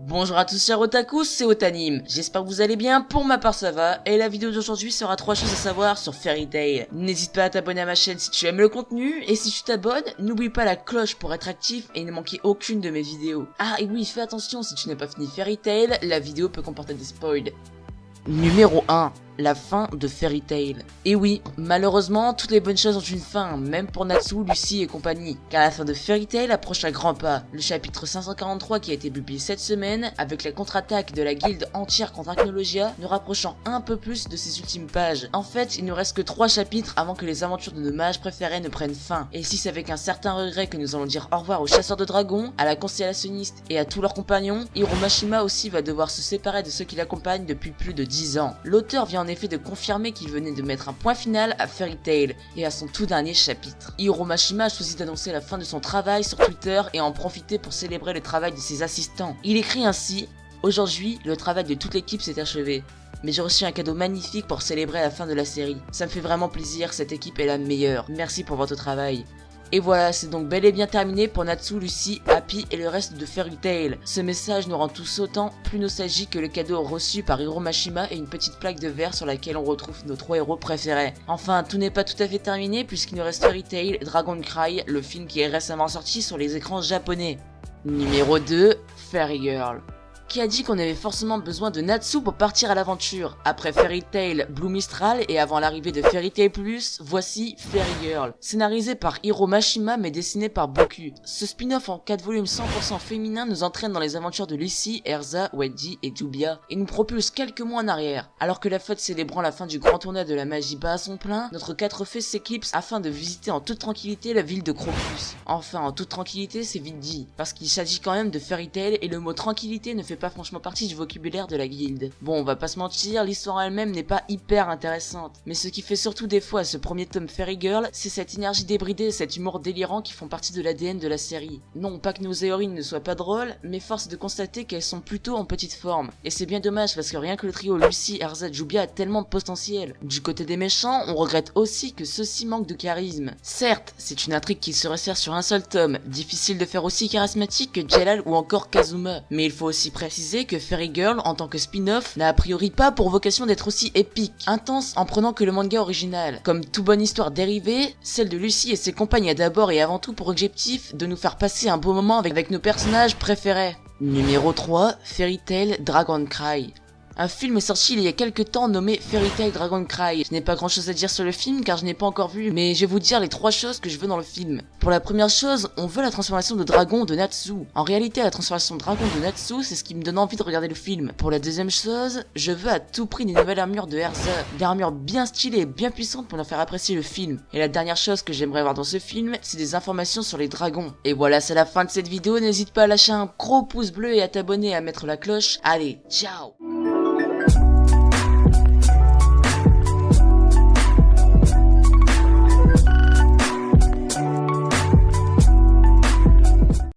Bonjour à tous chers otaku, c'est Otanim. J'espère que vous allez bien, pour ma part ça va, et la vidéo d'aujourd'hui sera 3 choses à savoir sur Fairy Tail. N'hésite pas à t'abonner à ma chaîne si tu aimes le contenu, et si tu t'abonnes, n'oublie pas la cloche pour être actif et ne manquer aucune de mes vidéos. Ah et oui, fais attention, si tu n'as pas fini Fairy Tail, la vidéo peut comporter des spoils. Numéro 1. La fin de Fairy Tail. Et oui, malheureusement, toutes les bonnes choses ont une fin, même pour Natsu, Lucy et compagnie. Car la fin de Fairy Tail approche à grands pas. Le chapitre 543 qui a été publié cette semaine, avec la contre-attaque de la guilde entière contre Acnologia, nous rapprochant un peu plus de ses ultimes pages. En fait, il ne reste que 3 chapitres avant que les aventures de nos mages préférés ne prennent fin. Et si c'est avec un certain regret que nous allons dire au revoir aux chasseurs de dragons, à la constellationniste et à tous leurs compagnons, Hiromashima aussi va devoir se séparer de ceux qui l'accompagnent depuis plus de 10 ans. L'auteur vient en effet de confirmer qu'il venait de mettre un point final à Fairy Tail et à son tout dernier chapitre. Hiromashima a choisi d'annoncer la fin de son travail sur Twitter et en profiter pour célébrer le travail de ses assistants. Il écrit ainsi: aujourd'hui, le travail de toute l'équipe s'est achevé. Mais j'ai reçu un cadeau magnifique pour célébrer la fin de la série. Ça me fait vraiment plaisir, cette équipe est la meilleure. Merci pour votre travail. Et voilà, c'est donc bel et bien terminé pour Natsu, Lucy, Happy et le reste de Fairy Tail. Ce message nous rend tous autant plus nostalgiques que le cadeau reçu par Hiromashima et une petite plaque de verre sur laquelle on retrouve nos 3 héros préférés. Enfin, tout n'est pas tout à fait terminé puisqu'il nous reste Fairy Tail, Dragon Cry, le film qui est récemment sorti sur les écrans japonais. Numéro 2, Fairy Girl. Qui a dit qu'on avait forcément besoin de Natsu pour partir à l'aventure? Après Fairy Tail, Blue Mistral et avant l'arrivée de Fairy Tail Plus, voici Fairy Girl. Scénarisé par Hiromashima mais dessiné par Boku. Ce spin-off en 4 volumes 100% féminin nous entraîne dans les aventures de Lucy, Erza, Wendy et Jubia et nous propulse quelques mois en arrière. Alors que la fête célébrant la fin du grand tournoi de la magie bat à son plein, notre 4 fées s'éclipsent afin de visiter en toute tranquillité la ville de Crocus. Enfin, en toute tranquillité, c'est vite dit, parce qu'il s'agit quand même de Fairy Tail et le mot tranquillité ne fait pas franchement partie du vocabulaire de la guilde. Bon, on va pas se mentir, l'histoire elle-même n'est pas hyper intéressante. Mais ce qui fait surtout défaut à ce premier tome Fairy Girl, c'est cette énergie débridée et cet humour délirant qui font partie de l'ADN de la série. Non pas que nos héroïnes ne soient pas drôles, mais force de constater qu'elles sont plutôt en petite forme. Et c'est bien dommage parce que rien que le trio Lucy, Erza, Jubia a tellement de potentiel. Du côté des méchants, on regrette aussi que ceux-ci manquent de charisme. Certes, c'est une intrigue qui se resserre sur un seul tome, difficile de faire aussi charismatique que Jelal ou encore Kazuma. Mais il faut aussi préciser que Fairy Girl, en tant que spin-off, n'a a priori pas pour vocation d'être aussi épique, intense en prenant que le manga original. Comme toute bonne histoire dérivée, celle de Lucy et ses compagnes a d'abord et avant tout pour objectif de nous faire passer un beau moment avec nos personnages préférés. Numéro 3, Fairy Tail Dragon Cry. Un film est sorti il y a quelques temps nommé Fairy Tail Dragon Cry. Je n'ai pas grand chose à dire sur le film car je n'ai pas encore vu, mais je vais vous dire les 3 choses que je veux dans le film. Pour la première chose, on veut la transformation de dragon de Natsu. En réalité, la transformation de dragon de Natsu, c'est ce qui me donne envie de regarder le film. Pour la deuxième chose, je veux à tout prix des nouvelles armures de Erza. Des armures bien stylées et bien puissantes pour leur faire apprécier le film. Et la dernière chose que j'aimerais voir dans ce film, c'est des informations sur les dragons. Et voilà, c'est la fin de cette vidéo. N'hésite pas à lâcher un gros pouce bleu et à t'abonner et à mettre la cloche. Allez, ciao!